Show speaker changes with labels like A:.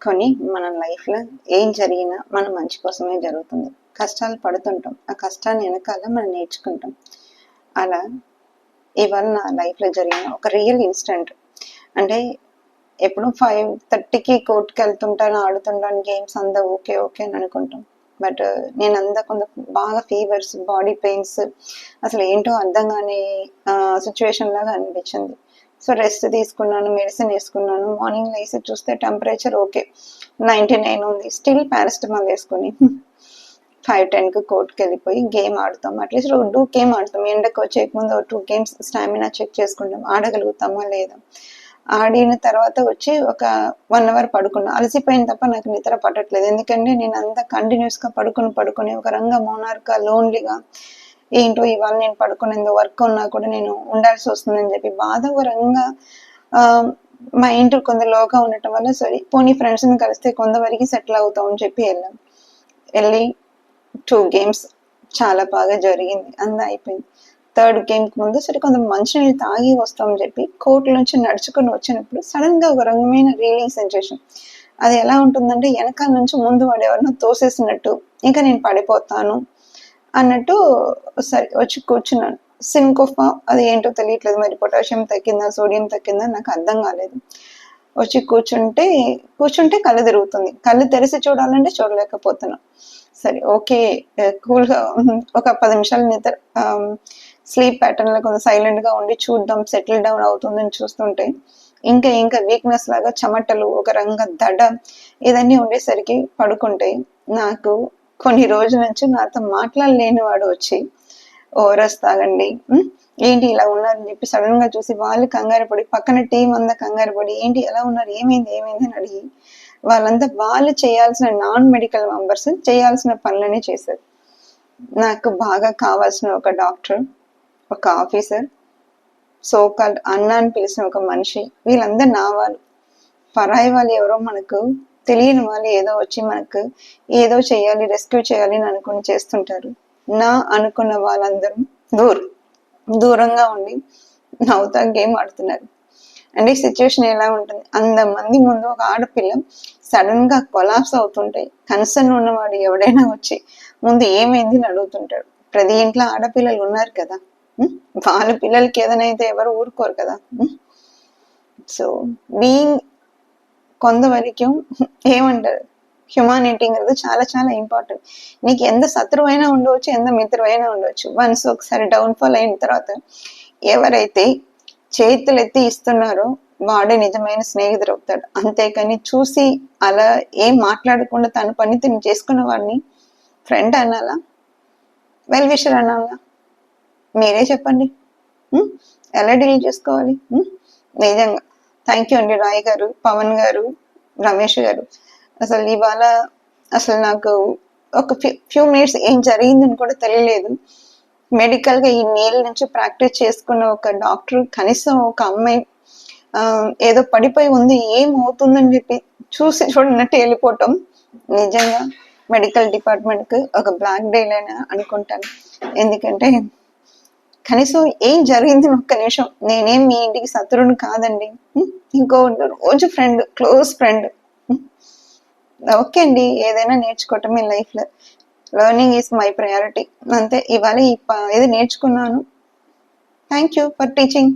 A: కొన్ని మన లైఫ్లో ఏం జరిగినా మన మంచి కోసమే జరుగుతుంది. కష్టాలు పడుతుంటాం, ఆ కష్టాన్ని వెనకాల మనం నేర్చుకుంటాం. అలా ఇవాళ నా లైఫ్లో జరిగిన ఒక రియల్ ఇన్సిడెంట్. అంటే ఎప్పుడు 5:30కి కోర్టుకి వెళ్తుంటాను, ఆడుతుంటాను గేమ్స్, అంతా ఓకే ఓకే అని అనుకుంటాం. బట్ నేను అంతా కొంత బాగా ఫీవర్స్, బాడీ పెయిన్స్, అసలు ఏంటో అర్థం కాని సిచ్యువేషన్ లాగా అనిపించింది. సో రెస్ట్ తీసుకున్నాను, మెడిసిన్ వేసుకున్నాను. మార్నింగ్ లేసి చూస్తే టెంపరేచర్ ఓకే 99 ఉంది. స్టిల్ పారాసిటమాల్ వేసుకొని 5:10కి కోర్టుకి వెళ్ళిపోయి గేమ్ ఆడుతాం. అట్లీస్ట్ 2 గేమ్ ఆడతాం. ఎండకు వచ్చేక ముందు 2 గేమ్స్ స్టామినా చెక్ చేసుకుంటాం, ఆడగలుగుతామా లేదా. ఆడిన తర్వాత వచ్చి ఒక 1 అవర్ పడుకున్నా. అలసిపోయిన తప్ప నాకు నిద్ర పట్టట్లేదు. ఎందుకంటే నేను అంతా కంటిన్యూస్గా పడుకుని ఒక రంగా మోనార్గా లోన్లీగా, ఏంటో ఇవాళ నేను పడుకునేందు వర్క్ ఉన్నా కూడా నేను ఉండాల్సి వస్తుందని చెప్పి బాధకరంగా మా ఇంటి కొంత లోగా ఉండటం వల్ల సరే పోనీ ఫ్రెండ్స్ని కలిస్తే కొంతవరకు సెటిల్ అవుతాం అని చెప్పి వెళ్ళి 2 గేమ్స్ చాలా బాగా జరిగింది, అంతా అయిపోయింది. 3rd గేమ్కి ముందు సరే కొంత మంచినీళ్ళు తాగి వస్తామని చెప్పి కోర్టు నుంచి నడుచుకుని వచ్చినప్పుడు సడన్గా ఒక రకమైన రీలింగ్ సెన్సేషన్. అది ఎలా ఉంటుందంటే వెనకాల నుంచి ముందు వాడు ఎవరినో తోసేసినట్టు, ఇంకా నేను పడిపోతాను అన్నట్టు. సరే వచ్చి కూర్చున్నాను. సింకోఫా అది ఏంటో తెలియట్లేదు, మరి పొటాషియం తగ్గిందా సోడియం తగ్గిందా నాకు అర్థం కాలేదు. వచ్చి కూర్చుంటే కళ్ళు తిరుగుతుంది. కళ్ళు తెరిచి చూడాలంటే చూడలేకపోతున్నా. సరే ఓకే కూల్గా ఒక 10 నిమిషాలు నిద్ర స్లీప్ ప్యాటర్న్లో కొంచెం సైలెంట్గా ఉండి చూద్దాం సెటిల్ డౌన్ అవుతుందని చూస్తుంటే ఇంకా వీక్నెస్ లాగా చెమటలు, ఒక రంగా దడ ఇదన్నీ ఉండేసరికి పడుకుంటే నాకు కొన్ని రోజుల నుంచి నాతో మాట్లాడలేని వాడు వచ్చి ఓరస్ తాగండి, ఏంటి ఇలా ఉన్నారని చెప్పి సడన్ గా చూసి వాళ్ళు కంగారు పడి, పక్కన టీం అంతా కంగారు పడి ఏంటి ఎలా ఉన్నారు, ఏమైంది అని అడిగి వాళ్ళంతా వాళ్ళు చేయాల్సిన నాన్ మెడికల్ మెంబర్స్ చేయాల్సిన పనులని చేశారు. నాకు బాగా కావాల్సిన ఒక డాక్టర్, ఒక ఆఫీసర్, సోకాల్డ్ అన్న అని పిలిచిన ఒక మనిషి, వీళ్ళందరూ నా వాళ్ళు. పరాయి వాళ్ళు ఎవరో మనకు తెలియని వాళ్ళు ఏదో వచ్చి మనకు ఏదో చేయాలి, రెస్క్యూ చేయాలి అని అనుకుని చేస్తుంటారు. నా అనుకున్న వాళ్ళందరూ దూరంగా ఉండి నవ్వుతా గేమ్ ఆడుతున్నారు. అంటే సిచ్యువేషన్ ఎలా ఉంటుంది, 100 మంది ముందు ఒక ఆడపిల్ల సడన్ గా కొలాప్స్ అవుతుంటే కన్సర్న్ ఉన్నవాడు ఎవడైనా వచ్చి ముందు ఏమైంది అని అడుగుతుంటాడు. ప్రతి ఇంట్లో ఆడపిల్లలు ఉన్నారు కదా, వాళ్ళ పిల్లలకి ఏదైనా అయితే ఎవరు ఊరుకోరు కదా. సో బీయింగ్ కొంతవరకు ఏమంటారు, హ్యుమానిటీ అనేది చాలా చాలా ఇంపార్టెంట్. నీకు ఎంత శత్రువు అయినా ఉండవచ్చు, ఎంత మిత్రువు అయినా ఉండవచ్చు. వన్స్ ఒకసారి డౌన్ఫాల్ అయిన తర్వాత ఎవరైతే చేతులు ఎత్తి ఇస్తున్నారో వాడే నిజమైన స్నేహితుడు అవుతాడు. అంతేకాని చూసి అలా ఏం మాట్లాడకుండా తన పని తిని చేసుకున్న వాడిని ఫ్రెండ్ అనాలా, వెల్ విషర్ అనాలా? మీరే చెప్పండి. ఎలా డీల్ చేసుకోవాలి? నిజంగా థ్యాంక్ యూ అండి రాయ్ గారు, పవన్ గారు, రమేష్ గారు. అసలు ఇవాళ అసలు నాకు ఒక ఫ్యూ మినిట్స్ ఏం జరిగిందని కూడా తెలియలేదు. మెడికల్ గా ఈ నీళ్ళ నుంచి ప్రాక్టీస్ చేసుకున్న ఒక డాక్టర్ కనీసం ఒక అమ్మాయి ఏదో పడిపోయి ఉంది ఏమవుతుందని చెప్పి చూసి చూడనట్టు వెళ్ళిపోవటం నిజంగా మెడికల్ డిపార్ట్మెంట్ కి ఒక బ్లాక్ డే అని అనుకుంటాను. ఎందుకంటే కనీసం ఏం జరిగింది ఒక్క నిమిషం, నేనేం మీ ఇంటికి శత్రువుని కాదండి, ఇంకో రోజు ఫ్రెండ్, క్లోజ్ ఫ్రెండ్. ఓకే అండి, ఏదైనా నేర్చుకోవటం ఈ లైఫ్ లో. లెర్నింగ్ ఈజ్ మై ప్రయారిటీ అంతే. ఇవాళ ఇది నేర్చుకున్నాను. Thank you for teaching.